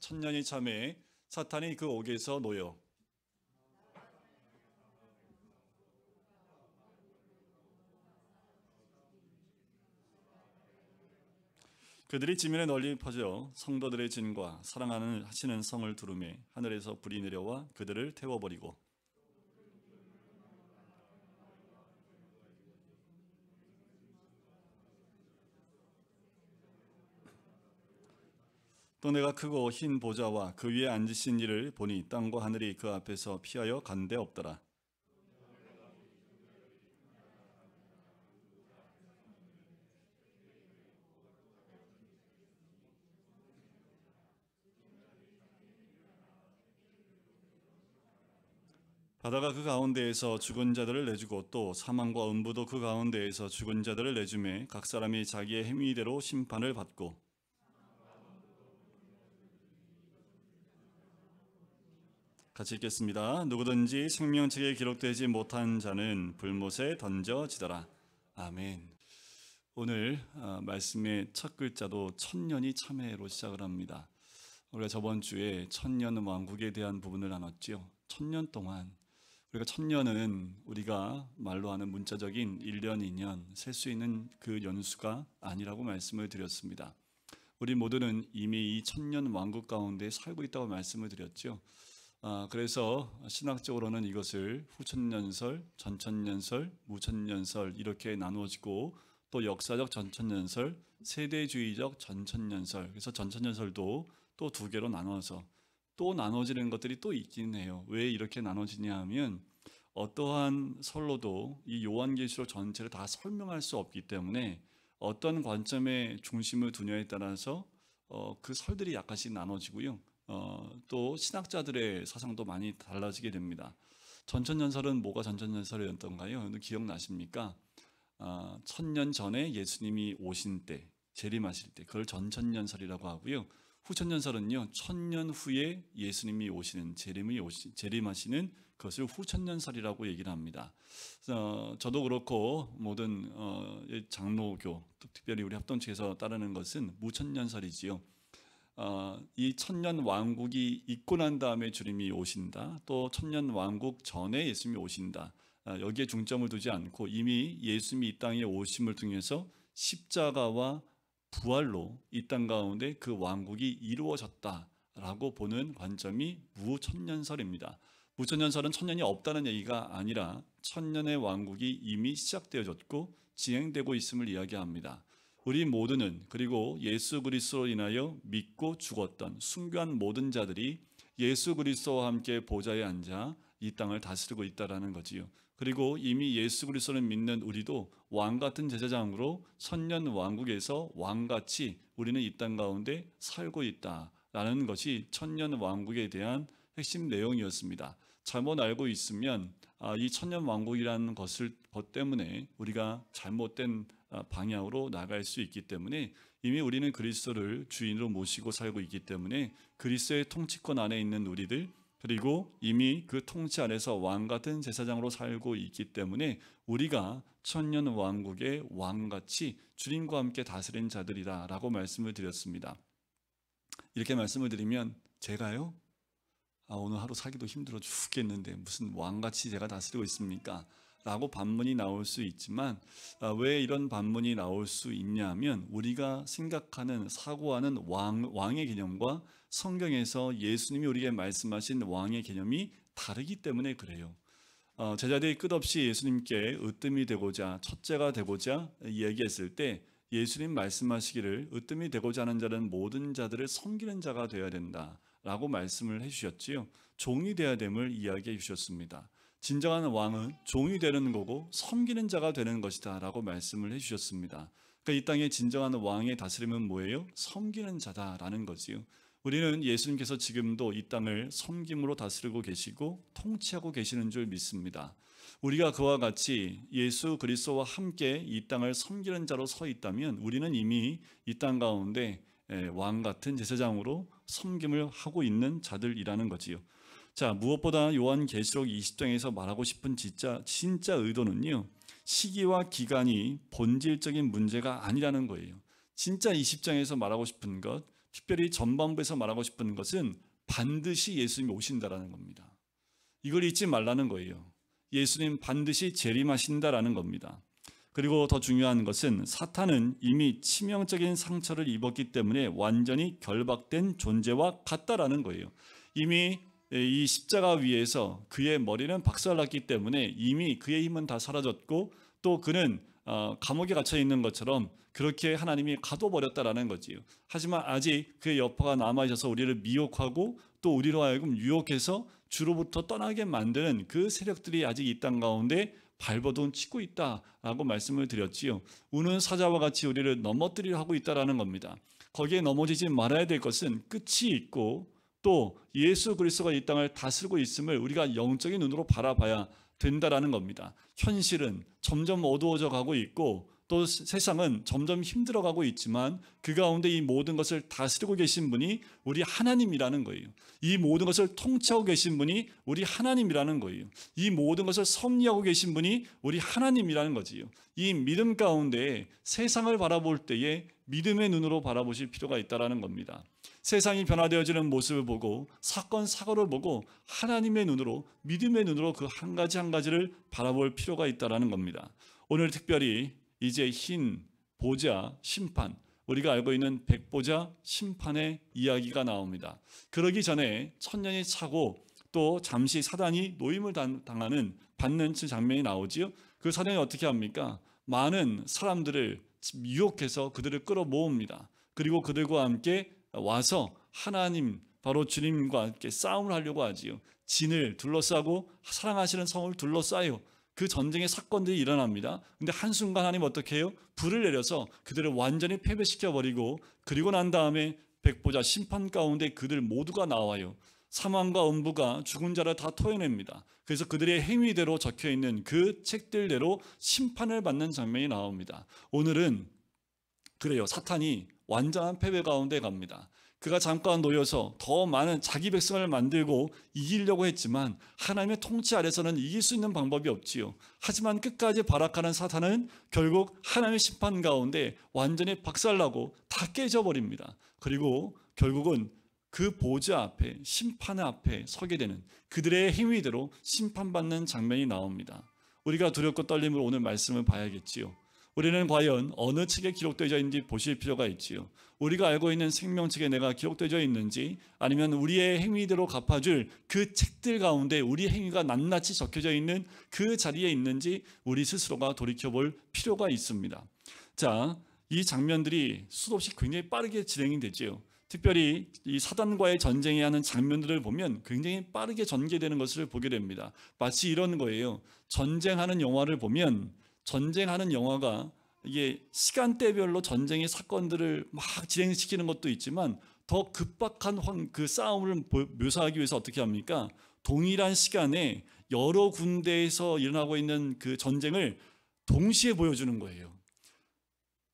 천년이 참에 사탄이 그 옥에서 놓여 그들이 지면에 널리 퍼져 성도들의 진과 사랑하는 하시는 성을 두루매 하늘에서 불이 내려와 그들을 태워버리고 또 내가 크고 흰 보좌와 그 위에 앉으신 이를 보니 땅과 하늘이 그 앞에서 피하여 간 데 없더라. 바다가 그 가운데에서 죽은 자들을 내주고 또 사망과 음부도 그 가운데에서 죽은 자들을 내주매 각 사람이 자기의 행위대로 심판을 받고 같이 읽겠습니다. 누구든지 생명책에 기록되지 못한 자는 불못에 던져지더라. 아멘. 오늘 말씀의 첫 글자도 천년이 참회로 시작을 합니다. 우리가 저번 주에 천년 왕국에 대한 부분을 나눴죠. 천년 동안 우리가 천년은 우리가 말로 하는 문자적인 1년, 2년 셀 수 있는 그 연수가 아니라고 말씀을 드렸습니다. 우리 모두는 이미 이 천년 왕국 가운데 살고 있다고 말씀을 드렸죠. 그래서 신학적으로는 이것을 후천년설, 전천년설, 무천년설 이렇게 나누어지고 또 역사적 전천년설, 세대주의적 전천년설. 그래서 전천년설도 또 두 개로 나눠서 또 나눠지는 것들이 또 있긴 해요. 왜 이렇게 나눠지냐 하면 어떠한 설로도 이 요한계시록 전체를 다 설명할 수 없기 때문에 어떤 관점에 중심을 두냐에 따라서 그 설들이 약간씩 나눠지고요. 또 신학자들의 사상도 많이 달라지게 됩니다. 전천년설은 뭐가 전천년설이었던가요? 기억나십니까? 천년 전에 예수님이 오신 때, 재림하실 때 그걸 전천년설이라고 하고요. 후천년설은요, 천년 후에 예수님이 오시는 재림하시는 그것을 후천년설이라고 얘기를 합니다. 저도 그렇고 모든 장로교, 특별히 우리 합동 측에서 따르는 것은 무천년설이지요. 이 천년 왕국이 있고 난 다음에 주님이 오신다. 또 천년 왕국 전에 예수님이 오신다. 여기에 중점을 두지 않고 이미 예수님이 이 땅에 오심을 통해서 십자가와 부활로 이 땅 가운데 그 왕국이 이루어졌다라고 보는 관점이 무천년설입니다. 무천년설은 천년이 없다는 얘기가 아니라 천년의 왕국이 이미 시작되어졌고 진행되고 있음을 이야기합니다. 우리 모두는 그리고 예수 그리스도로 인하여 믿고 죽었던 순교한 모든 자들이 예수 그리스도와 함께 보좌에 앉아 이 땅을 다스리고 있다라는 거지요. 그리고 이미 예수 그리스도를 믿는 우리도 왕 같은 제사장으로 천년 왕국에서 왕같이 우리는 이 땅 가운데 살고 있다라는 것이 천년 왕국에 대한 핵심 내용이었습니다. 잘못 알고 있으면 이 천년 왕국이라는 것 때문에 우리가 잘못된 방향으로 나갈 수 있기 때문에 이미 우리는 그리스도를 주인으로 모시고 살고 있기 때문에 그리스도의 통치권 안에 있는 우리들 그리고 이미 그 통치 안에서 왕 같은 제사장으로 살고 있기 때문에 우리가 천년 왕국의 왕같이 주님과 함께 다스린 자들이다라고 말씀을 드렸습니다. 이렇게 말씀을 드리면 제가요? 오늘 하루 살기도 힘들어 죽겠는데 무슨 왕같이 제가 다스리고 있습니까? 라고 반문이 나올 수 있지만 왜 이런 반문이 나올 수 있냐면 우리가 생각하는 사고하는 왕의 개념과 성경에서 예수님이 우리에게 말씀하신 왕의 개념이 다르기 때문에 그래요. 제자들이 끝없이 예수님께 으뜸이 되고자 첫째가 되고자 이야기했을 때 예수님 말씀하시기를 으뜸이 되고자 하는 자는 모든 자들을 섬기는 자가 되어야 된다 라고 말씀을 해주셨지요. 종이 되어야 됨을 이야기해 주셨습니다. 진정한 왕은 종이 되는 거고 섬기는 자가 되는 것이다 라고 말씀을 해주셨습니다. 그러니까 이 땅의 진정한 왕의 다스림은 뭐예요? 섬기는 자다라는 거지요. 우리는 예수님께서 지금도 이 땅을 섬김으로 다스리고 계시고 통치하고 계시는 줄 믿습니다. 우리가 그와 같이 예수 그리스도와 함께 이 땅을 섬기는 자로 서 있다면 우리는 이미 이 땅 가운데 왕 같은 제사장으로 섬김을 하고 있는 자들이라는 거지요. 자, 무엇보다 요한계시록 20장에서 말하고 싶은 진짜 의도는요, 시기와 기간이 본질적인 문제가 아니라는 거예요. 진짜 20장에서 말하고 싶은 것, 특별히 전반부에서 말하고 싶은 것은 반드시 예수님이 오신다라는 겁니다. 이걸 잊지 말라는 거예요. 예수님 반드시 재림하신다라는 겁니다. 그리고 더 중요한 것은 사탄은 이미 치명적인 상처를 입었기 때문에 완전히 결박된 존재와 같다라는 거예요. 이미 이 십자가 위에서 그의 머리는 박살났기 때문에 이미 그의 힘은 다 사라졌고, 또 그는 감옥에 갇혀 있는 것처럼 그렇게 하나님이 가둬버렸다라는 거지요. 하지만 아직 그의 여파가 남아있어서 우리를 미혹하고 또 우리로 하여금 유혹해서 주로부터 떠나게 만드는 그 세력들이 아직 이 땅 가운데 발버둥 치고 있다라고 말씀을 드렸지요. 우는 사자와 같이 우리를 넘어뜨리려 하고 있다라는 겁니다. 거기에 넘어지지 말아야 될 것은 끝이 있고 또 예수 그리스도가 이 땅을 다스리고 있음을 우리가 영적인 눈으로 바라봐야 된다라는 겁니다. 현실은 점점 어두워져 가고 있고 또 세상은 점점 힘들어가고 있지만 그 가운데 이 모든 것을 다스리고 계신 분이 우리 하나님이라는 거예요. 이 모든 것을 통치하고 계신 분이 우리 하나님이라는 거예요. 이 모든 것을 섭리하고 계신 분이 우리 하나님이라는 거지요. 이 믿음 가운데 세상을 바라볼 때에 믿음의 눈으로 바라보실 필요가 있다는 겁니다. 세상이 변화되어지는 모습을 보고 사건 사고를 보고 하나님의 눈으로, 믿음의 눈으로 그 한 가지 한 가지를 바라볼 필요가 있다는 겁니다. 오늘 특별히 이제 흰 보좌 심판, 우리가 알고 있는 백보좌 심판의 이야기가 나옵니다. 그러기 전에 천년이 차고 또 잠시 사단이 노임을 받는 장면이 나오지요. 그 사단이 어떻게 합니까? 많은 사람들을 유혹해서 그들을 끌어모읍니다. 그리고 그들과 함께 와서 하나님, 바로 주님과 함께 싸움을 하려고 하지요. 진을 둘러싸고 사랑하시는 성을 둘러싸요. 그 전쟁의 사건들이 일어납니다. 근데 한순간 하나님 어떻게 해요? 불을 내려서 그들을 완전히 패배시켜버리고, 그리고 난 다음에 백보자 심판 가운데 그들 모두가 나와요. 사망과 음부가 죽은 자를 다 토해냅니다. 그래서 그들의 행위대로 적혀있는 그 책들대로 심판을 받는 장면이 나옵니다. 오늘은 그래요. 사탄이 완전한 패배 가운데 갑니다. 그가 잠깐 놓여서 더 많은 자기 백성을 만들고 이기려고 했지만 하나님의 통치 아래서는 이길 수 있는 방법이 없지요. 하지만 끝까지 발악하는 사탄은 결국 하나님의 심판 가운데 완전히 박살나고 다 깨져버립니다. 그리고 결국은 그 보좌 앞에, 심판 앞에 서게 되는, 그들의 행위대로 심판받는 장면이 나옵니다. 우리가 두렵고 떨림으로 오늘 말씀을 봐야겠지요. 우리는 과연 어느 책에 기록되어 있는지 보실 필요가 있지요. 우리가 알고 있는 생명책에 내가 기록되어 있는지, 아니면 우리의 행위대로 갚아줄 그 책들 가운데 우리 행위가 낱낱이 적혀져 있는 그 자리에 있는지 우리 스스로가 돌이켜볼 필요가 있습니다. 자, 이 장면들이 수도 없이 굉장히 빠르게 진행이 되지요. 특별히 이 사단과의 전쟁에 하는 장면들을 보면 굉장히 빠르게 전개되는 것을 보게 됩니다. 마치 이런 거예요. 전쟁하는 영화를 보면, 전쟁하는 영화가 이게 시간대별로 전쟁의 사건들을 막 진행시키는 것도 있지만 더 급박한 그 싸움을 묘사하기 위해서 어떻게 합니까? 동일한 시간에 여러 군데에서 일어나고 있는 그 전쟁을 동시에 보여주는 거예요.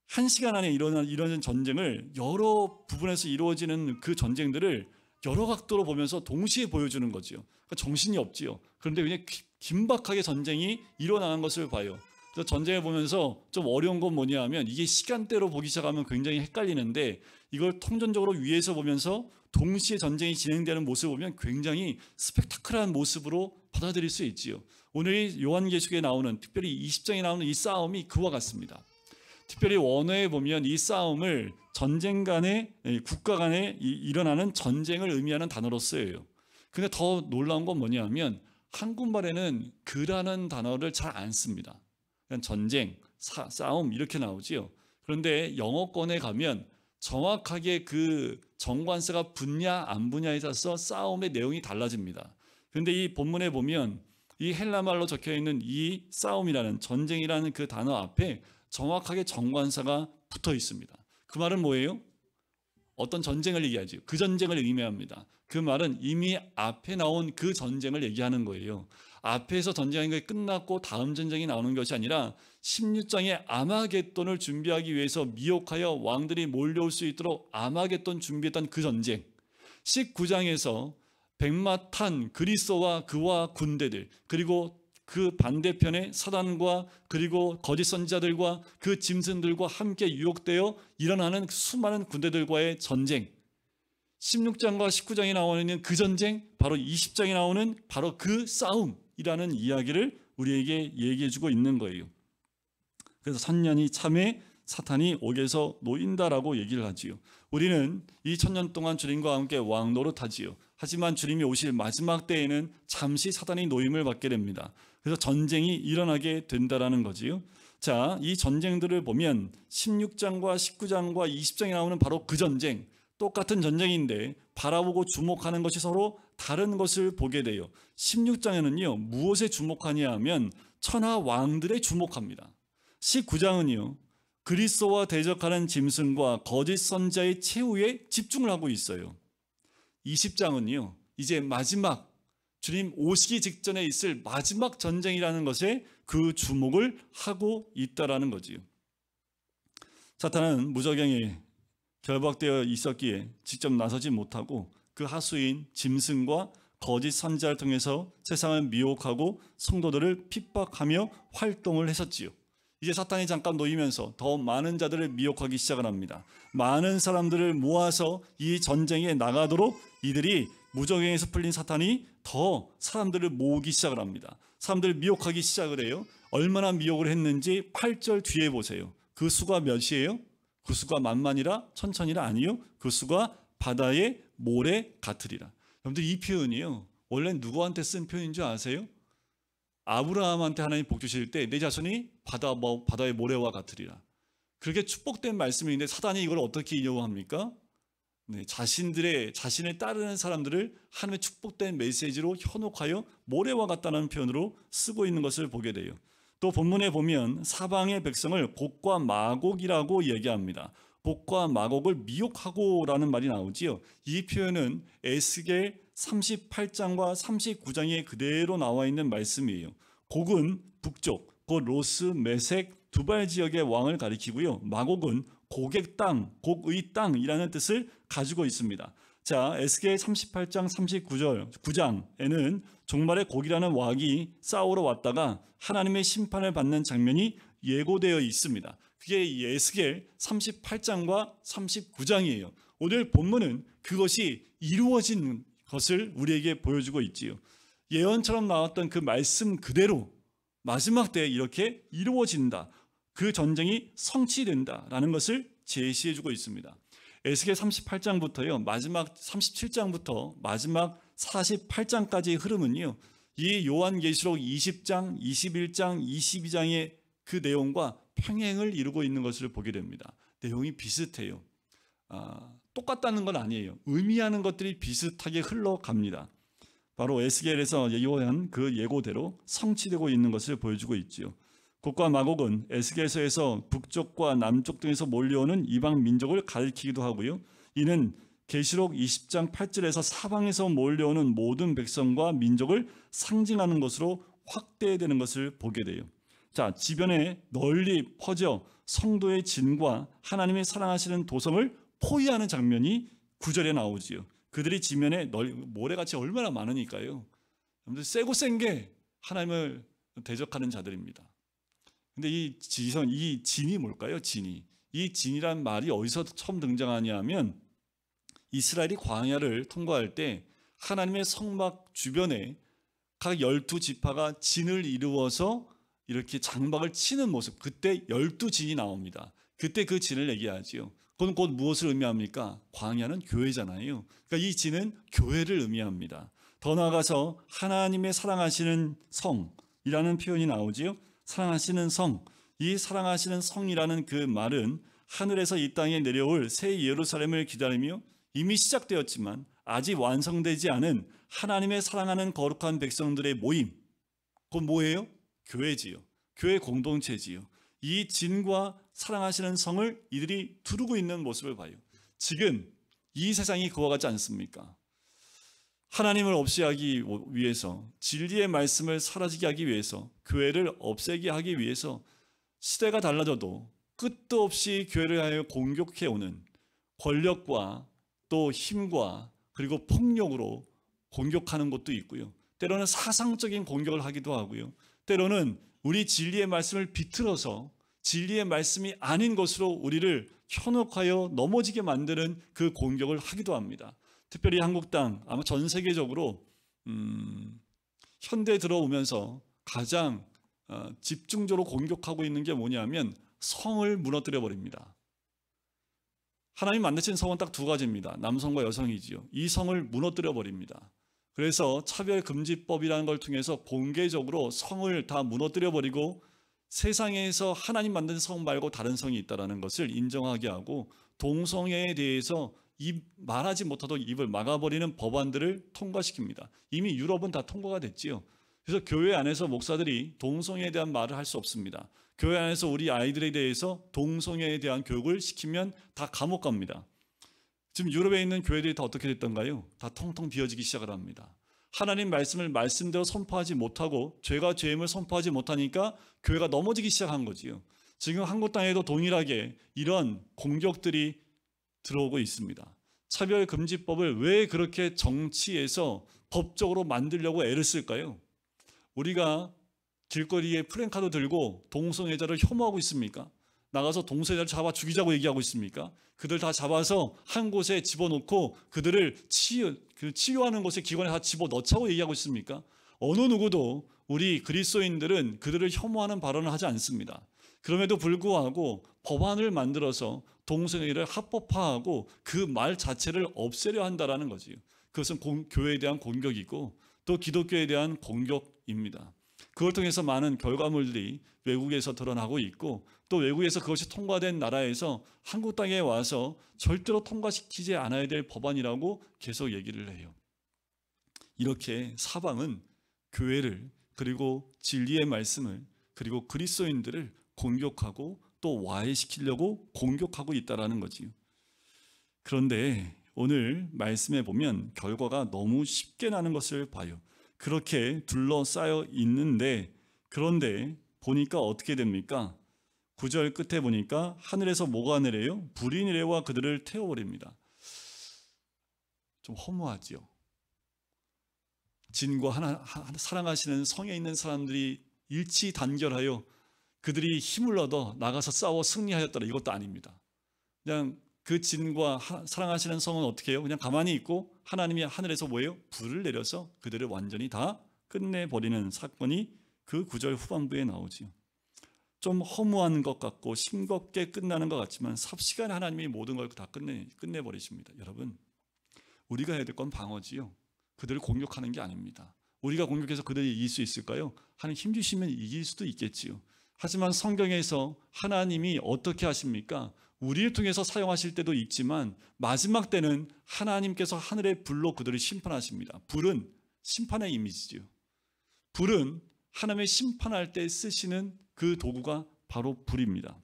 한 시간 안에 일어나는 전쟁을, 여러 부분에서 이루어지는 그 전쟁들을 여러 각도로 보면서 동시에 보여주는 거죠. 그러니까 정신이 없지요. 그런데 그냥 긴박하게 전쟁이 일어나는 것을 봐요. 그래서 전쟁을 보면서 좀 어려운 건 뭐냐 하면, 이게 시간대로 보기 시작하면 굉장히 헷갈리는데 이걸 통전적으로 위에서 보면서 동시에 전쟁이 진행되는 모습을 보면 굉장히 스펙타클한 모습으로 받아들일 수 있지요. 오늘 요한계시록에 나오는, 특별히 20장에 나오는 이 싸움이 그와 같습니다. 특별히 원어에 보면 이 싸움을 전쟁 간에, 국가 간에 일어나는 전쟁을 의미하는 단어로 쓰여요. 근데 더 놀라운 건 뭐냐 하면 한국말에는 그라는 단어를 잘 안 씁니다. 그냥 전쟁, 싸움 이렇게 나오지요. 그런데 영어권에 가면 정확하게 그 정관사가 붙냐 안 붙냐에 따라서 싸움의 내용이 달라집니다. 그런데 이 본문에 보면 이 헬라말로 적혀있는 이 싸움이라는, 전쟁이라는 그 단어 앞에 정확하게 정관사가 붙어 있습니다. 그 말은 뭐예요? 어떤 전쟁을 얘기하죠. 그 전쟁을 의미합니다. 그 말은 이미 앞에 나온 그 전쟁을 얘기하는 거예요. 앞에서 전쟁이 끝났고 다음 전쟁이 나오는 것이 아니라 16장에 아마겟돈을 준비하기 위해서 미혹하여 왕들이 몰려올 수 있도록 아마겟돈 준비했던 그 전쟁. 19장에서 백마 탄 그리스도와 그와 군대들, 그리고 그 반대편에 사단과 그리고 거짓 선지자들과 그 짐승들과 함께 유혹되어 일어나는 수많은 군대들과의 전쟁, 16장과 19장에 나와 있는 그 전쟁, 바로 20장에 나오는 바로 그 싸움이라는 이야기를 우리에게 얘기해 주고 있는 거예요. 그래서 선년이 참에 사탄이 옥에서 놓인다라고 얘기를 하지요. 우리는 이 1000년 동안 주님과 함께 왕 노릇하지요. 하지만 주님이 오실 마지막 때에는 잠시 사탄이 노임을 받게 됩니다. 그래서 전쟁이 일어나게 된다라는 거지요. 자, 이 전쟁들을 보면 16장과 19장과 20장에 나오는 바로 그 전쟁, 똑같은 전쟁인데 바라보고 주목하는 것이 서로 다른 것을 보게 돼요. 16장에는요, 무엇에 주목하냐 하면 천하 왕들에 주목합니다. 19장은요, 그리스도와 대적하는 짐승과 거짓 선지자의 최후에 집중을 하고 있어요. 20장은요, 이제 마지막 주님 오시기 직전에 있을 마지막 전쟁이라는 것에 그 주목을 하고 있다라는 거지요. 사탄은 무저갱에 결박되어 있었기에 직접 나서지 못하고 그 하수인 짐승과 거짓 선지자를 통해서 세상을 미혹하고 성도들을 핍박하며 활동을 했었지요. 이제 사탄이 잠깐 놓이면서 더 많은 자들을 미혹하기 시작을 합니다. 많은 사람들을 모아서 이 전쟁에 나가도록 이들이 무저갱에서 풀린 사탄이 더 사람들을 모으기 시작을 합니다. 사람들을 미혹하기 시작을 해요. 얼마나 미혹을 했는지 8절 뒤에 보세요. 그 수가 몇이에요? 그 수가 만만이라 천천이라 아니요. 그 수가 바다의 모래 같으리라. 여러분들 이 표현이요, 원래 누구한테 쓴 표현인 줄 아세요? 아브라함한테 하나님 복 주실 때 내 자손이 바다의 모래와 같으리라. 그렇게 축복된 말씀인데 사단이 이걸 어떻게 인용합니까? 네, 자신을 따르는 사람들을 하나님의 축복된 메시지로 현혹하여 모래와 같다는 표현으로 쓰고 있는 것을 보게 돼요. 또 본문에 보면 사방의 백성을 곡과 마곡이라고 얘기합니다. 곡과 마곡을 미혹하고라는 말이 나오지요. 이 표현은 에스겔 38장과 39장에 그대로 나와 있는 말씀이에요. 곡은 북쪽, 곧 로스, 메색, 두발 지역의 왕을 가리키고요. 마곡은 곡의 땅, 곡의 땅이라는 뜻을 가지고 있습니다. 자, 에스겔 38장 39장에는 종말의 곡이라는 왕이 싸우러 왔다가 하나님의 심판을 받는 장면이 예고되어 있습니다. 그게 에스겔 38장과 39장이에요. 오늘 본문은 그것이 이루어진 것을 우리에게 보여주고 있지요. 예언처럼 나왔던 그 말씀 그대로 마지막 때에 이렇게 이루어진다. 그 전쟁이 성취된다라는 것을 제시해주고 있습니다. 에스겔 38장부터요, 마지막 37장부터 마지막 48장까지의 흐름은요, 이 요한계시록 20장, 21장, 22장의 그 내용과 평행을 이루고 있는 것을 보게 됩니다. 내용이 비슷해요. 똑같다는 건 아니에요. 의미하는 것들이 비슷하게 흘러갑니다. 바로 에스겔에서 예고한 그 예고대로 성취되고 있는 것을 보여주고 있지요. 곡과 마곡은 에스겔서에서 북쪽과 남쪽 등에서 몰려오는 이방 민족을 가리키기도 하고요. 이는 계시록 20장 8절에서 사방에서 몰려오는 모든 백성과 민족을 상징하는 것으로 확대되는 것을 보게 돼요. 자, 지변에 널리 퍼져 성도의 진과 하나님의 사랑하시는 도성을 포위하는 장면이 9절에 나오지요. 그들이 지면에 모래같이 얼마나 많으니까요. 여러분들 세고 센 게 하나님을 대적하는 자들입니다. 근데 이 진이 뭘까요? 이 진이란 말이 어디서 처음 등장하냐 하면 이스라엘이 광야를 통과할 때 하나님의 성막 주변에 각 12지파가 진을 이루어서 이렇게 장막을 치는 모습, 그때 12진이 나옵니다. 그때 그 진을 얘기하지요. 그건 곧 무엇을 의미합니까? 광야는 교회잖아요. 그러니까 이 진은 교회를 의미합니다. 더 나아가서 하나님의 사랑하시는 성이라는 표현이 나오지요. 사랑하시는 성, 이 사랑하시는 성이라는 그 말은 하늘에서 이 땅에 내려올 새 예루살렘을 기다리며 이미 시작되었지만 아직 완성되지 않은 하나님의 사랑하는 거룩한 백성들의 모임, 그건 뭐예요? 교회지요. 교회 공동체지요. 이 진과 사랑하시는 성을 이들이 두르고 있는 모습을 봐요. 지금 이 세상이 그와 같지 않습니까? 하나님을 없이 하기 위해서, 진리의 말씀을 사라지게 하기 위해서, 교회를 없애게 하기 위해서 시대가 달라져도 끝도 없이 교회를 하여 공격해오는 권력과 또 힘과 그리고 폭력으로 공격하는 것도 있고요. 때로는 사상적인 공격을 하기도 하고요. 때로는 우리 진리의 말씀을 비틀어서 진리의 말씀이 아닌 것으로 우리를 현혹하여 넘어지게 만드는 그 공격을 하기도 합니다. 특별히 한국 땅, 아마 전 세계적으로 현대에 들어오면서 가장 집중적으로 공격하고 있는 게 뭐냐면 성을 무너뜨려 버립니다. 하나님 만드신 성은 딱 두 가지입니다. 남성과 여성이지요. 이 성을 무너뜨려 버립니다. 그래서 차별금지법이라는 걸 통해서 공개적으로 성을 다 무너뜨려 버리고 세상에서 하나님 만든 성 말고 다른 성이 있다는 것을 인정하게 하고 동성애에 대해서 말하지 못하도록 입을 막아버리는 법안들을 통과시킵니다. 이미 유럽은 다 통과가 됐지요. 그래서 교회 안에서 목사들이 동성애에 대한 말을 할 수 없습니다. 교회 안에서 우리 아이들에 대해서 동성애에 대한 교육을 시키면 다 감옥 갑니다. 지금 유럽에 있는 교회들이 다 어떻게 됐던가요? 다 텅텅 비어지기 시작을 합니다. 하나님 말씀을 말씀대로 선포하지 못하고 죄가 죄임을 선포하지 못하니까 교회가 넘어지기 시작한 거지요. 지금 한국 땅에도 동일하게 이런 공격들이 들어오고 있습니다. 차별금지법을 왜 그렇게 정치에서 법적으로 만들려고 애를 쓸까요? 우리가 길거리에 플랜카드 들고 동성애자를 혐오하고 있습니까? 나가서 동성애자를 잡아 죽이자고 얘기하고 있습니까? 그들 다 잡아서 한 곳에 집어넣고 그들을 치유하는 곳에 기관에 다 집어넣자고 얘기하고 있습니까? 어느 누구도 우리 그리스도인들은 그들을 혐오하는 발언을 하지 않습니다. 그럼에도 불구하고 법안을 만들어서 동성애를 합법화하고 그 말 자체를 없애려 한다는 거지요. 그것은 교회에 대한 공격이고 또 기독교에 대한 공격입니다. 그걸 통해서 많은 결과물들이 외국에서 드러나고 있고 또 외국에서 그것이 통과된 나라에서 한국 땅에 와서 절대로 통과시키지 않아야 될 법안이라고 계속 얘기를 해요. 이렇게 사방은 교회를 그리고 진리의 말씀을 그리고 그리스도인들을 공격하고 또 와해시키려고 공격하고 있다는 거지요. 그런데 오늘 말씀에 보면 결과가 너무 쉽게 나는 것을 봐요. 그렇게 둘러싸여 있는데 그런데 보니까 어떻게 됩니까? 9절 끝에 보니까 하늘에서 뭐가 내려요? 불이 내려와 그들을 태워버립니다. 좀 허무하지요. 진과 사랑하시는 성에 있는 사람들이 일치단결하여 그들이 힘을 얻어 나가서 싸워 승리하였더라. 이것도 아닙니다. 그냥 그 진과 사랑하시는 성은 어떻게 해요? 그냥 가만히 있고 하나님이 하늘에서 뭐예요? 불을 내려서 그들을 완전히 다 끝내버리는 사건이 그 9절 후반부에 나오지요. 좀 허무한 것 같고 싱겁게 끝나는 것 같지만 삽시간에 하나님이 모든 걸 다 끝내버리십니다. 여러분, 우리가 해야 될 건 방어지요. 그들을 공격하는 게 아닙니다. 우리가 공격해서 그들이 이길 수 있을까요? 하나님 힘주시면 이길 수도 있겠지요. 하지만 성경에서 하나님이 어떻게 하십니까? 우리를 통해서 사용하실 때도 있지만 마지막 때는 하나님께서 하늘의 불로 그들을 심판하십니다. 불은 심판의 이미지지요. 불은 하나님의 심판할 때 쓰시는 그 도구가 바로 불입니다.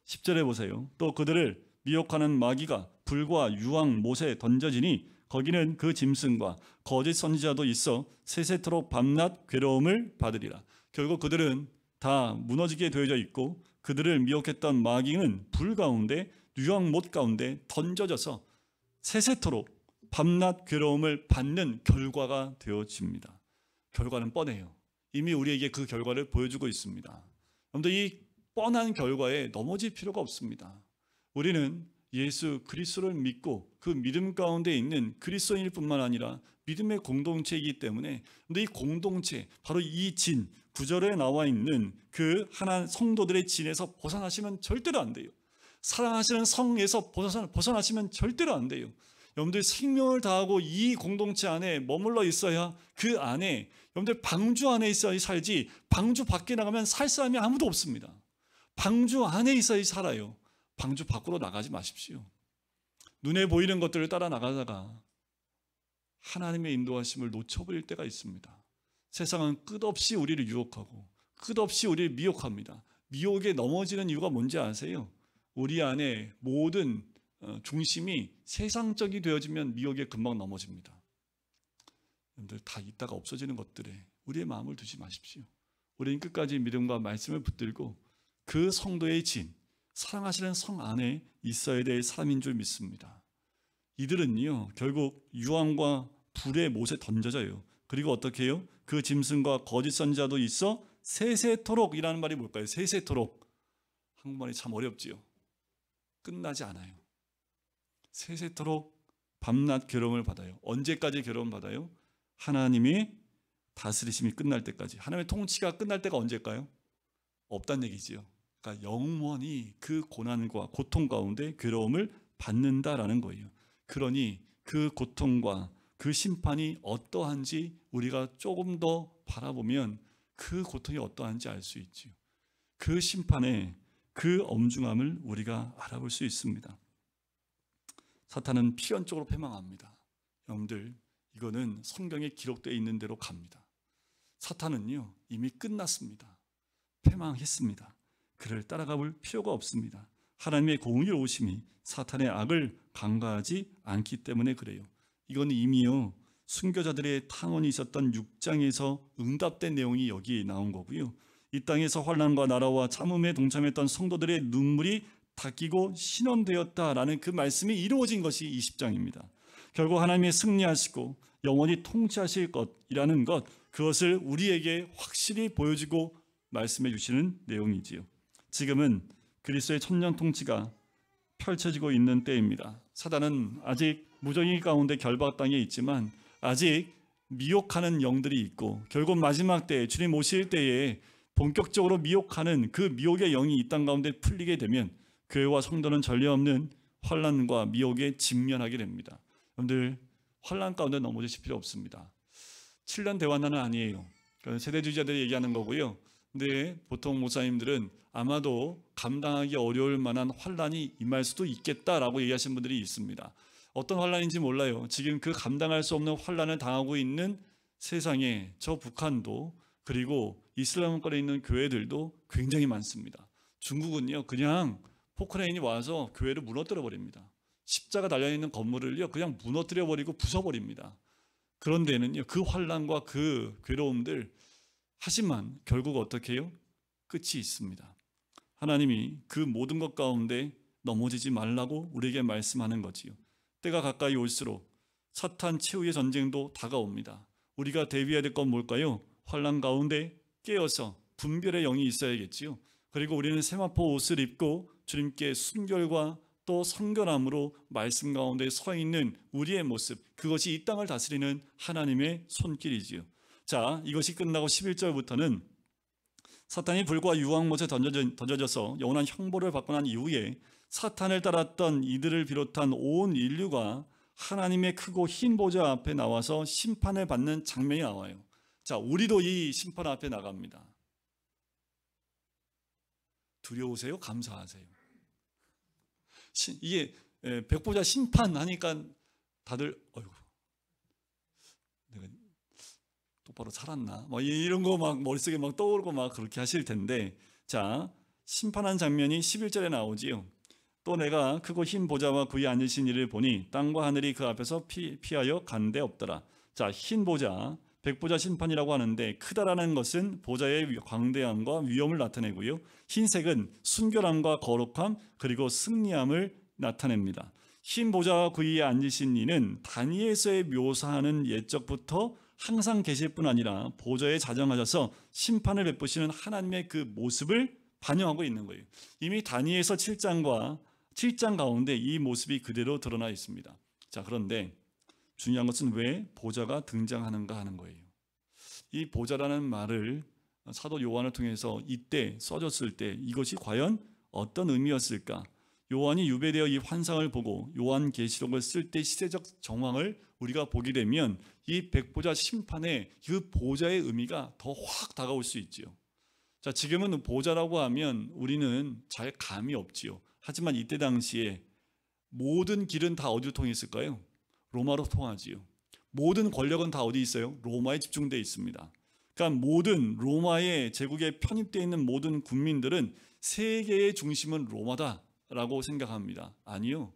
10절에 보세요. 또 그들을 미혹하는 마귀가 불과 유황 못에 던져지니 거기는 그 짐승과 거짓 선지자도 있어 세세토록 밤낮 괴로움을 받으리라. 결국 그들은 다 무너지게 되어져 있고 그들을 미혹했던 마귀는 불 가운데 유황 못 가운데 던져져서 세세토록 밤낮 괴로움을 받는 결과가 되어집니다. 결과는 뻔해요. 이미 우리에게 그 결과를 보여주고 있습니다. 여러분들 이 뻔한 결과에 넘어질 필요가 없습니다. 우리는 예수 그리스도를 믿고 그 믿음 가운데 있는 그리스도인일 뿐만 아니라 믿음의 공동체이기 때문에 근데 이 공동체 바로 이 진 9절에 나와 있는 그 하나 성도들의 진에서 벗어나시면 절대로 안 돼요. 사랑하시는 성에서 벗어나시면 절대로 안 돼요. 여러분들 생명을 다하고 이 공동체 안에 머물러 있어야 그 안에 여러분들 방주 안에 있어야 살지 방주 밖에 나가면 살 사람이 아무도 없습니다. 방주 안에 있어야 살아요. 방주 밖으로 나가지 마십시오. 눈에 보이는 것들을 따라 나가다가 하나님의 인도하심을 놓쳐버릴 때가 있습니다. 세상은 끝없이 우리를 유혹하고 끝없이 우리를 미혹합니다. 미혹에 넘어지는 이유가 뭔지 아세요? 우리 안에 모든 중심이 세상적이 되어지면 미혹에 금방 넘어집니다. 여러분들 다 있다가 없어지는 것들에 우리의 마음을 두지 마십시오. 우리는 끝까지 믿음과 말씀을 붙들고 그 성도의 진, 사랑하시는 성 안에 있어야 될 사람인 줄 믿습니다. 이들은요 결국 유황과 불의 못에 던져져요. 그리고 어떻게 해요? 그 짐승과 거짓 선지자도 있어 세세토록이라는 말이 뭘까요? 세세토록. 한국말이 참 어렵지요. 끝나지 않아요. 세세토록 밤낮 괴로움을 받아요. 언제까지 괴로움 받아요? 하나님의 다스리심이 끝날 때까지. 하나님의 통치가 끝날 때가 언제일까요? 없단 얘기지요. 그러니까 영원히 그 고난과 고통 가운데 괴로움을 받는다라는 거예요. 그러니 그 고통과 그 심판이 어떠한지 우리가 조금 더 바라보면 그 고통이 어떠한지 알 수 있지요. 그 심판의 그 엄중함을 우리가 알아볼 수 있습니다. 사탄은 필연적으로 패망합니다. 여러분들, 이거는 성경에 기록되어 있는 대로 갑니다. 사탄은요, 이미 끝났습니다. 패망했습니다. 그를 따라가 볼 필요가 없습니다. 하나님의 공의로우심이 사탄의 악을 간과하지 않기 때문에 그래요. 이건 이미요, 순교자들의 탄원이 있었던 6장에서 응답된 내용이 여기 나온 거고요. 이 땅에서 환난과 나라와 참음에 동참했던 성도들의 눈물이 닦이고 신원되었다라는 그 말씀이 이루어진 것이 20장입니다. 결국 하나님이 승리하시고 영원히 통치하실 것이라는 것, 그것을 우리에게 확실히 보여주고 말씀해 주시는 내용이지요. 지금은 그리스도의 천년 통치가 펼쳐지고 있는 때입니다. 사단은 아직 무정의 가운데 결박 땅에 있지만 아직 미혹하는 영들이 있고, 결국 마지막 때에 주님 오실 때에 본격적으로 미혹하는 그 미혹의 영이 이 땅 가운데 풀리게 되면 교회와 성도는 전례 없는 환난과 미혹에 직면하게 됩니다. 여러분들, 환난 가운데 넘어지실 필요 없습니다. 7년 대환난은 아니에요. 세대주의자들이 얘기하는 거고요. 근데 보통 목사님들은 아마도 감당하기 어려울 만한 환난이 임할 수도 있겠다라고 얘기하시는 분들이 있습니다. 어떤 환난인지 몰라요. 지금 그 감당할 수 없는 환난을 당하고 있는 세상에 저 북한도, 그리고 이슬람권에 있는 교회들도 굉장히 많습니다. 중국은요, 그냥 포크레인이 와서 교회를 무너뜨려 버립니다. 십자가 달려있는 건물을요, 그냥 무너뜨려 버리고 부숴버립니다. 그런 데는요, 그 환난과 그 괴로움들, 하지만 결국 어떻게 해요? 끝이 있습니다. 하나님이 그 모든 것 가운데 넘어지지 말라고 우리에게 말씀하는 거지요. 때가 가까이 올수록 사탄 최후의 전쟁도 다가옵니다. 우리가 대비해야 될 건 뭘까요? 환난 가운데 깨어서 분별의 영이 있어야겠지요. 그리고 우리는 세마포 옷을 입고 주님께 순결과 또 성결함으로 말씀 가운데 서 있는 우리의 모습, 그것이 이 땅을 다스리는 하나님의 손길이지요. 자, 이것이 끝나고 11절부터는 사탄이 불과 유황못에 던져져서 영원한 형벌을 받고 난 이후에 사탄을 따랐던 이들을 비롯한 온 인류가 하나님의 크고 흰 보좌 앞에 나와서 심판을 받는 장면이 나와요. 자, 우리도 이 심판 앞에 나갑니다. 두려우세요? 감사하세요? 이게 백보자 심판하니까 다들 어이구, 내가 똑바로 살았나? 뭐 이런 거 막 머릿속에 막 떠오르고 막 그렇게 하실 텐데, 자, 심판한 장면이 11절에 나오지요. 또 내가 크고 흰 보좌와 그에 앉으신 이를 보니 땅과 하늘이 그 앞에서 피하여 간데 없더라. 자, 흰 보좌, 백보자 심판이라고 하는데, 크다라는 것은 보좌의 광대함과 위엄을 나타내고요, 흰색은 순결함과 거룩함 그리고 승리함을 나타냅니다. 흰 보좌와 그 위에 앉으신 이는 다니엘서에 묘사하는 옛적부터 항상 계실 뿐 아니라 보좌에 자정하셔서 심판을 베푸시는 하나님의 그 모습을 반영하고 있는 거예요. 이미 다니엘서 7장 가운데 이 모습이 그대로 드러나 있습니다. 자, 그런데 중요한 것은 왜 보좌가 등장하는가 하는 거예요. 이 보좌라는 말을 사도 요한을 통해서 이때 써줬을 때 이것이 과연 어떤 의미였을까? 요한이 유배되어 이 환상을 보고 요한계시록을 쓸 때 시대적 정황을 우리가 보게 되면 이 백보자 심판의 그 보좌의 의미가 더 확 다가올 수 있지요. 자, 지금은 보좌라고 하면 우리는 잘 감이 없지요. 하지만 이때 당시에 모든 길은 다 어디로 통했을까요? 로마로 통하지요. 모든 권력은 다 어디 있어요? 로마에 집중되어 있습니다. 그러니까 모든 로마의 제국에 편입되어 있는 모든 국민들은 세계의 중심은 로마다라고 생각합니다. 아니요,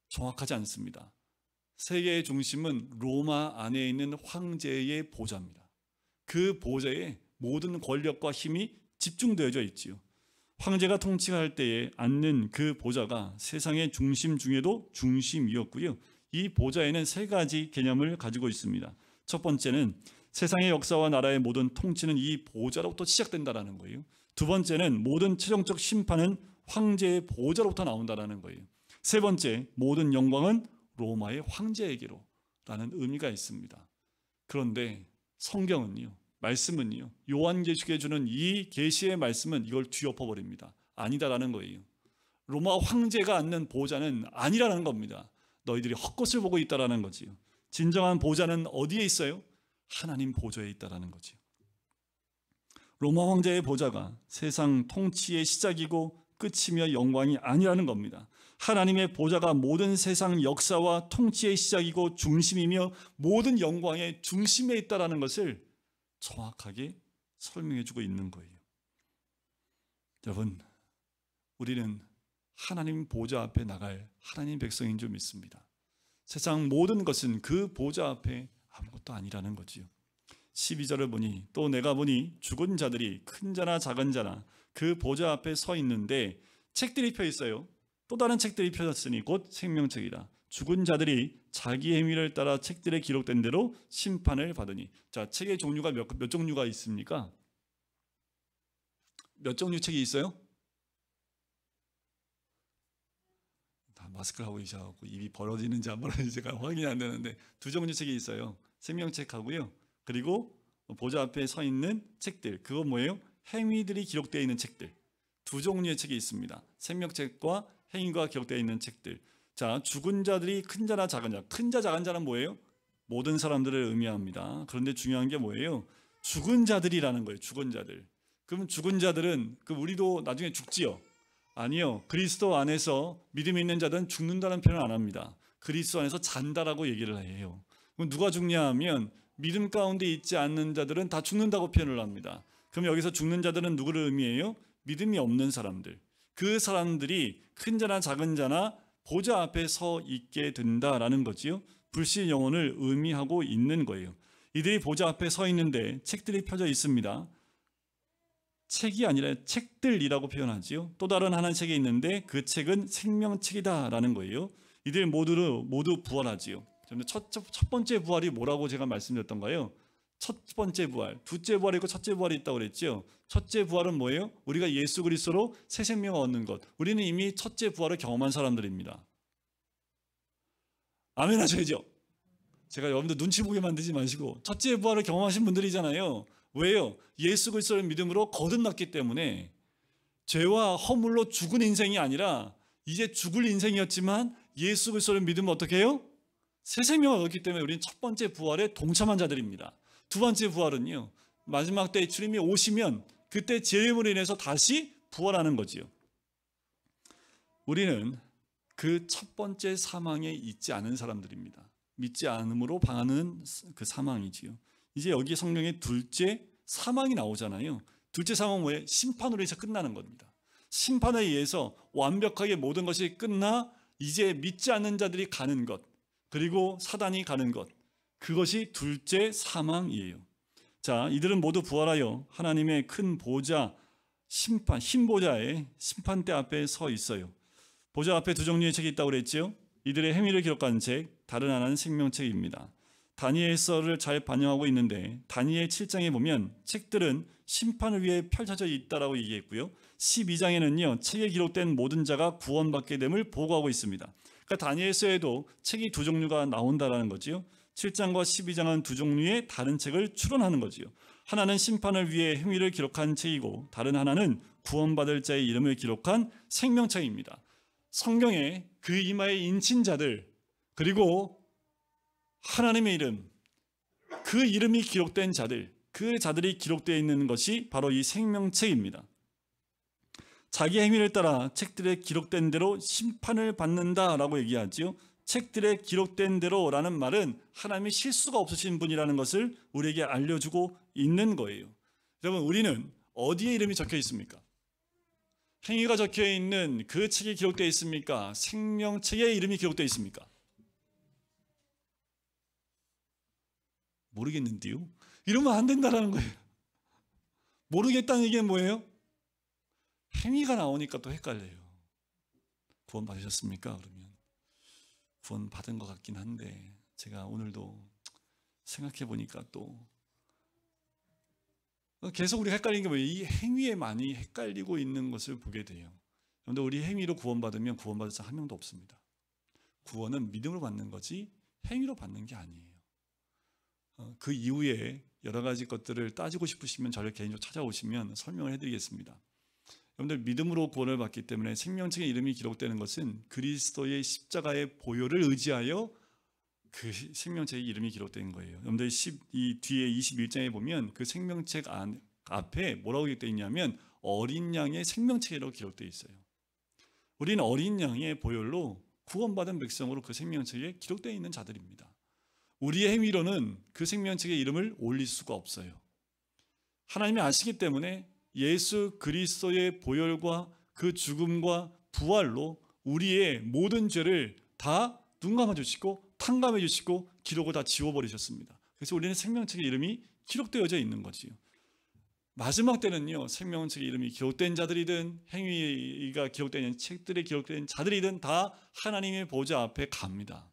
정확하지 않습니다. 세계의 중심은 로마 안에 있는 황제의 보좌입니다. 그 보좌에 모든 권력과 힘이 집중되어져 있지요. 황제가 통치할 때에 앉는 그 보좌가 세상의 중심 중에도 중심이었고요. 이 보좌에는 세 가지 개념을 가지고 있습니다. 첫 번째는 세상의 역사와 나라의 모든 통치는 이 보좌로부터 시작된다는 거예요. 두 번째는 모든 최종적 심판은 황제의 보좌로부터 나온다는 거예요. 세 번째, 모든 영광은 로마의 황제에게로 라는 의미가 있습니다. 그런데 성경은요, 말씀은요, 요한계시록에 주는 이 계시의 말씀은 이걸 뒤엎어버립니다. 아니다라는 거예요. 로마 황제가 앉는 보좌는 아니라는 겁니다. 너희들이 헛것을 보고 있다라는 거지요. 진정한 보좌는 어디에 있어요? 하나님 보좌에 있다라는 거지요. 로마 황제의 보좌가 세상 통치의 시작이고 끝이며 영광이 아니라는 겁니다. 하나님의 보좌가 모든 세상 역사와 통치의 시작이고 중심이며 모든 영광의 중심에 있다라는 것을 정확하게 설명해주고 있는 거예요. 여러분, 우리는 하나님 보좌 앞에 나갈 하나님 백성인 줄 믿습니다. 세상 모든 것은 그 보좌 앞에 아무것도 아니라는 거지요. 12절을 보니 또 내가 보니 죽은 자들이 큰 자나 작은 자나 그 보좌 앞에 서 있는데 책들이 펴 있어요. 또 다른 책들이 펴졌으니 곧 생명책이라. 죽은 자들이 자기 행위를 따라 책들에 기록된 대로 심판을 받으니. 자, 책의 종류가 몇 종류가 있습니까? 몇 종류 책이 있어요? 다 마스크를 하고 계셔서 입이 벌어지는지 안 벌어지는지가 확인이 안 되는데 두 종류 책이 있어요. 생명책하고요. 그리고 보좌 앞에 서 있는 책들, 그거 뭐예요? 행위들이 기록되어 있는 책들. 두 종류의 책이 있습니다. 생명책과 행위가 기록되어 있는 책들. 자, 죽은 자들이 큰 자나 작은 자. 큰 자, 작은 자는 뭐예요? 모든 사람들을 의미합니다. 그런데 중요한 게 뭐예요? 죽은 자들이라는 거예요. 죽은 자들. 그럼 죽은 자들은 우리도 나중에 죽지요? 아니요. 그리스도 안에서 믿음 있는 자들은 죽는다는 표현을 안 합니다. 그리스도 안에서 잔다라고 얘기를 해요. 그럼 누가 죽냐 하면 믿음 가운데 있지 않는 자들은 다 죽는다고 표현을 합니다. 그럼 여기서 죽는 자들은 누구를 의미해요? 믿음이 없는 사람들. 그 사람들이 큰 자나 작은 자나 보좌 앞에 서 있게 된다라는 거지요. 불신 영혼을 의미하고 있는 거예요. 이들이 보좌 앞에 서 있는데 책들이 펴져 있습니다. 책이 아니라 책들이라고 표현하지요. 또 다른 하나의 책이 있는데 그 책은 생명책이다라는 거예요. 이들 모두 부활하지요. 첫 번째 부활이 뭐라고 제가 말씀드렸던가요? 첫 번째 부활, 둘째 부활이 있고 첫째 부활이 있다고 그랬죠. 첫째 부활은 뭐예요? 우리가 예수 그리스도로 새 생명을 얻는 것. 우리는 이미 첫째 부활을 경험한 사람들입니다. 아멘 하셔야죠. 제가 여러분들 눈치 보게 만들지 마시고 첫째 부활을 경험하신 분들이잖아요. 왜요? 예수 그리스도를 믿음으로 거듭났기 때문에 죄와 허물로 죽은 인생이 아니라 이제 죽을 인생이었지만 예수 그리스도를 믿으면 어떻게 해요? 새 생명을 얻었기 때문에 우리는 첫 번째 부활에 동참한 자들입니다. 두 번째 부활은요, 마지막 때 주님이 오시면 그때 재림으로 인해서 다시 부활하는 거지요. 우리는 그 첫 번째 사망에 있지 않은 사람들입니다. 믿지 않음으로 방하는 그 사망이지요. 이제 여기 성경에 둘째 사망이 나오잖아요. 둘째 사망은 뭐예요? 심판으로 해서 끝나는 겁니다. 심판에 의해서 완벽하게 모든 것이 끝나 이제 믿지 않는 자들이 가는 것, 그리고 사단이 가는 것, 그것이 둘째 사망이에요. 자, 이들은 모두 부활하여 하나님의 큰 보좌, 흰 보좌의 심판대 앞에 서 있어요. 보좌 앞에 두 종류의 책이 있다고 그랬죠. 이들의 행위를 기록한 책, 다른 하나는 생명책입니다. 다니엘서를 잘 반영하고 있는데 다니엘 7장에 보면 책들은 심판을 위해 펼쳐져 있다라고 얘기했고요. 12장에는요, 책에 기록된 모든 자가 구원받게 됨을 보고하고 있습니다. 그러니까 다니엘서에도 책이 두 종류가 나온다라는 거지요. 7장과 12장은 두 종류의 다른 책을 추론하는 거지요. 하나는 심판을 위해 행위를 기록한 책이고 다른 하나는 구원받을 자의 이름을 기록한 생명책입니다. 성경에 그 이마에 인친 자들, 그리고 하나님의 이름, 그 이름이 기록된 자들, 그 자들이 기록되어 있는 것이 바로 이 생명책입니다. 자기 행위를 따라 책들에 기록된 대로 심판을 받는다라고 얘기하지요. 책들에 기록된 대로라는 말은 하나님이 실수가 없으신 분이라는 것을 우리에게 알려주고 있는 거예요. 여러분, 우리는 어디에 이름이 적혀 있습니까? 행위가 적혀 있는 그 책이 기록되어 있습니까? 생명책에 이름이 기록되어 있습니까? 모르겠는데요. 이러면 안 된다는 거예요. 모르겠다는 얘기는 뭐예요? 행위가 나오니까 또 헷갈려요. 구원 받으셨습니까? 그러면 구원 받은 것 같긴 한데 제가 오늘도 생각해 보니까 또 계속 우리가 헷갈리는 게 뭐예요? 이 행위에 많이 헷갈리고 있는 것을 보게 돼요. 그런데 우리 행위로 구원받으면 구원받을 자 한 명도 없습니다. 구원은 믿음으로 받는 거지 행위로 받는 게 아니에요. 그 이후에 여러 가지 것들을 따지고 싶으시면 저를 개인적으로 찾아오시면 설명을 해드리겠습니다. 여러분들 믿음으로 구원을 받기 때문에 생명책의 이름이 기록되는 것은 그리스도의 십자가의 보혈을 의지하여 그 생명책의 이름이 기록된 거예요. 여러분들 이 뒤에 21장에 보면 그 생명책 앞에 뭐라고 기록되어 있냐면 어린 양의 생명책이라고 기록되어 있어요. 우리는 어린 양의 보혈로 구원받은 백성으로 그 생명책에 기록되어 있는 자들입니다. 우리의 행위로는 그 생명책의 이름을 올릴 수가 없어요. 하나님이 아시기 때문에 예수 그리스도의 보혈과 그 죽음과 부활로 우리의 모든 죄를 다 눈 감아주시고 탕감해주시고 기록을 다 지워버리셨습니다. 그래서 우리는 생명책의 이름이 기록되어져 있는 거지요. 마지막 때는요, 생명책의 이름이 기록된 자들이든 행위가 기록된 책들에 기록된 자들이든 다 하나님의 보좌 앞에 갑니다.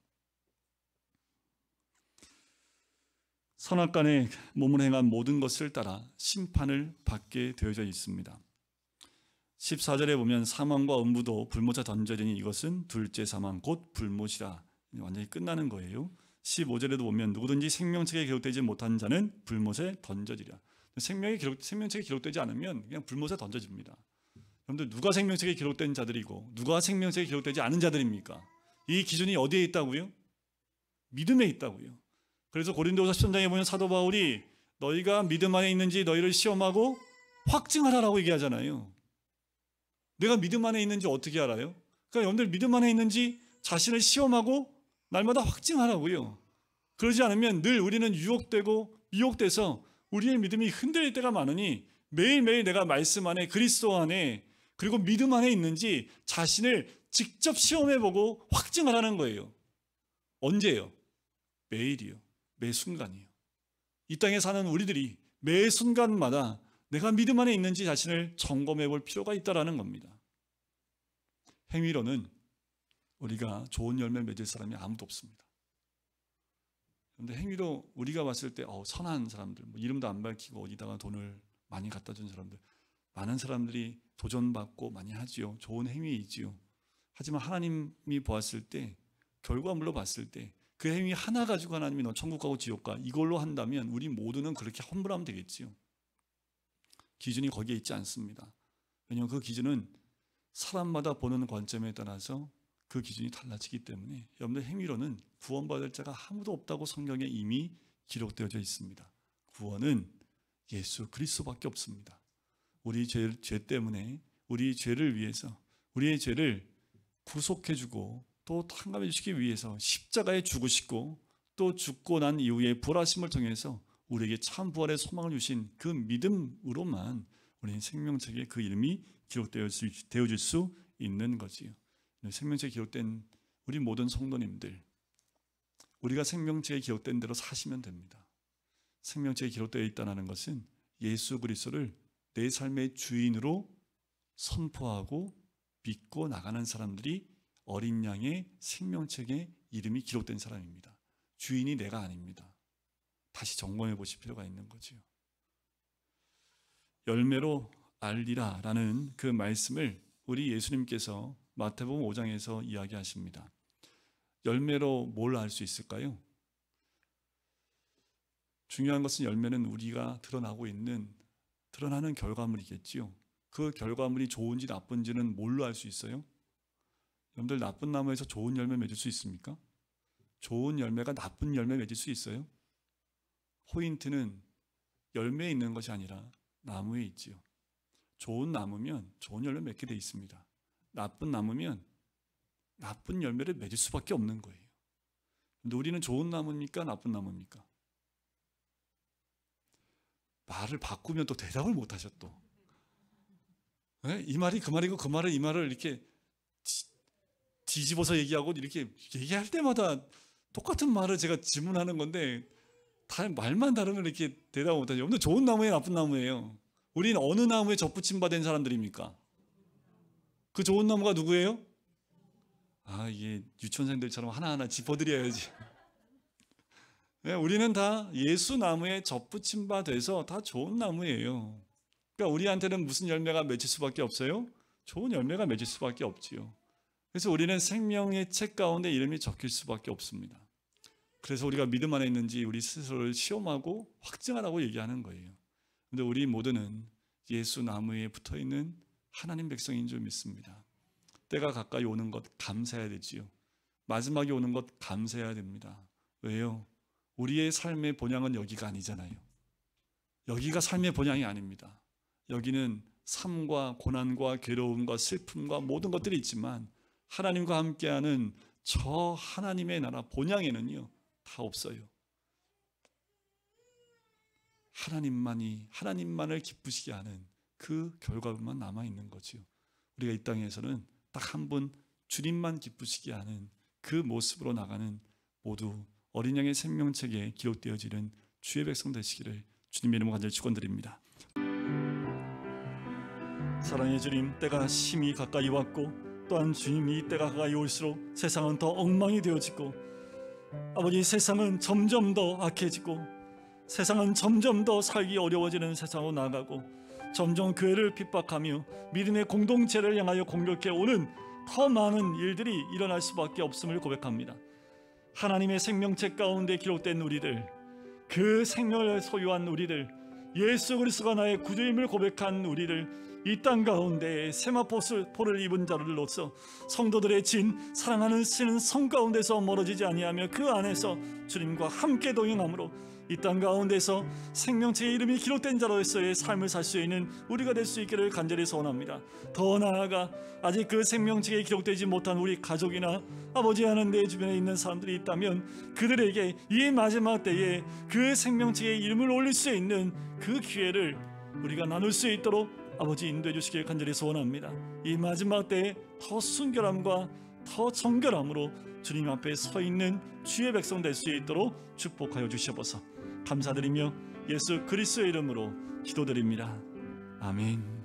선악간에 몸을 행한 모든 것을 따라 심판을 받게 되어져 있습니다. 14절에 보면 사망과 음부도 불못에 던져지니 이것은 둘째 사망 곧 불못이라, 완전히 끝나는 거예요. 15절에도 보면 누구든지 생명책에 기록되지 못한 자는 불못에 던져지리라. 생명책에 기록되지 않으면 그냥 불못에 던져집니다. 여러분들 누가 생명책에 기록된 자들이고 누가 생명책에 기록되지 않은 자들입니까? 이 기준이 어디에 있다고요? 믿음에 있다고요. 그래서 고린도후서 13장에 보면 사도 바울이 너희가 믿음 안에 있는지 너희를 시험하고 확증하라라고 얘기하잖아요. 내가 믿음 안에 있는지 어떻게 알아요? 그러니까 여러분들 믿음 안에 있는지 자신을 시험하고 날마다 확증하라고요. 그러지 않으면 늘 우리는 유혹되고 미혹돼서 우리의 믿음이 흔들릴 때가 많으니 매일매일 내가 말씀 안에 그리스도 안에 그리고 믿음 안에 있는지 자신을 직접 시험해보고 확증하라는 거예요. 언제요? 매일이요. 매 순간이요. 이 땅에 사는 우리들이 매 순간마다 내가 믿음 안에 있는지 자신을 점검해 볼 필요가 있다는 겁니다. 행위로는 우리가 좋은 열매 맺을 사람이 아무도 없습니다. 그런데 행위로 우리가 봤을 때 선한 사람들, 이름도 안 밝히고 어디다가 돈을 많이 갖다 준 사람들, 많은 사람들이 도전받고 많이 하지요. 좋은 행위이지요. 하지만 하나님이 보았을 때, 결과물로 봤을 때 그 행위 하나 가지고 하나님이 너 천국 가고 지옥 가 이걸로 한다면 우리 모두는 그렇게 환불하면 되겠지요. 기준이 거기에 있지 않습니다. 왜냐하면 그 기준은 사람마다 보는 관점에 따라서 그 기준이 달라지기 때문에 여러분들 행위로는 구원받을 자가 아무도 없다고 성경에 이미 기록되어져 있습니다. 구원은 예수 그리스도밖에 없습니다. 우리 죄 때문에 우리 죄를 위해서 우리의 죄를 구속해주고 또 탕감해 주시기 위해서 십자가에 죽으시고 또 죽고 난 이후에 부활하심을 통해서 우리에게 참 부활의 소망을 주신 그 믿음으로만 우리는 생명책에 그 이름이 기록되어질 수 있는 거지요. 생명책에 기록된 우리 모든 성도님들, 우리가 생명책에 기록된 대로 사시면 됩니다. 생명책에 기록되어 있다는 것은 예수 그리스도를 내 삶의 주인으로 선포하고 믿고 나가는 사람들이 어린 양의 생명책에 이름이 기록된 사람입니다. 주인이 내가 아닙니다. 다시 점검해 보실 필요가 있는 거죠. 열매로 알리라 라는 그 말씀을 우리 예수님께서 마태복음 5장에서 이야기하십니다. 열매로 뭘 알 수 있을까요? 중요한 것은 열매는 우리가 드러나는 결과물이겠지요. 그 결과물이 좋은지 나쁜지는 뭘로 알 수 있어요? 여러분들 나쁜 나무에서 좋은 열매 맺을 수 있습니까? 좋은 열매가 나쁜 열매 맺을 수 있어요? 포인트는 열매에 있는 것이 아니라 나무에 있지요. 좋은 나무면 좋은 열매 맺게 돼 있습니다. 나쁜 나무면 나쁜 열매를 맺을 수밖에 없는 거예요. 근데 우리는 좋은 나무입니까? 나쁜 나무입니까? 말을 바꾸면 또 대답을 못 하셔 또. 이 말이 그 말이고 그 말을 이 말을 이렇게 뒤집어서 얘기하고 이렇게 얘기할 때마다 똑같은 말을 제가 질문하는 건데 다 말만 다르면 이렇게 대답을 못 하죠. 근데 좋은 나무예요, 나쁜 나무예요? 우리는 어느 나무에 접붙임 받은 사람들입니까? 그 좋은 나무가 누구예요? 이게 유치원생들처럼 하나하나 짚어드려야지. 우리는 다 예수 나무에 접붙임 바 돼서 다 좋은 나무예요. 그러니까 우리한테는 무슨 열매가 맺힐 수밖에 없어요? 좋은 열매가 맺힐 수밖에 없지요. 그래서 우리는 생명의 책 가운데 이름이 적힐 수밖에 없습니다. 그래서 우리가 믿음 안에 있는지 우리 스스로를 시험하고 확증하라고 얘기하는 거예요. 그런데 우리 모두는 예수 나무에 붙어있는 하나님 백성인 줄 믿습니다. 때가 가까이 오는 것 감사해야 되지요. 마지막에 오는 것 감사해야 됩니다. 왜요? 우리의 삶의 본향은 여기가 아니잖아요. 여기가 삶의 본향이 아닙니다. 여기는 삶과 고난과 괴로움과 슬픔과 모든 것들이 있지만 하나님과 함께하는 저 하나님의 나라 본향에는요 다 없어요. 하나님만을 기쁘시게 하는 그 결과만 남아있는 거지요. 우리가 이 땅에서는 딱 한 분 주님만 기쁘시게 하는 그 모습으로 나가는 모두 어린 양의 생명책에 기록되어지는 주의 백성 되시기를 주님의 이름으로 간절히 축원드립니다. 사랑의 주님, 때가 심히 가까이 왔고 또한 주님이 이 때가 가까이 올수록 세상은 더 엉망이 되어지고 아버지 세상은 점점 더 악해지고 세상은 점점 더 살기 어려워지는 세상으로 나아가고 점점 교회를 핍박하며 믿음의 공동체를 향하여 공격해 오는 더 많은 일들이 일어날 수밖에 없음을 고백합니다. 하나님의 생명책 가운데 기록된 우리들, 그 생명을 소유한 우리들, 예수 그리스도가 나의 구주임을 고백한 우리들, 이 땅 가운데 세마포를 입은 자들로서 성도들의 진 사랑하는 쓰는 성 가운데서 멀어지지 아니하며 그 안에서 주님과 함께 동행함으로 이 땅 가운데서 생명책의 이름이 기록된 자로서의 삶을 살 수 있는 우리가 될 수 있기를 간절히 소원합니다. 더 나아가 아직 그 생명책에 기록되지 못한 우리 가족이나 아버지 하는 내 주변에 있는 사람들이 있다면 그들에게 이 마지막 때에 그 생명책의 이름을 올릴 수 있는 그 기회를 우리가 나눌 수 있도록 아버지 인도해 주시길 간절히 소원합니다. 이 마지막 때에 더 순결함과 더 정결함으로 주님 앞에 서 있는 주의 백성 될 수 있도록 축복하여 주시옵소서. 감사드리며 예수 그리스도의 이름으로 기도드립니다. 아멘.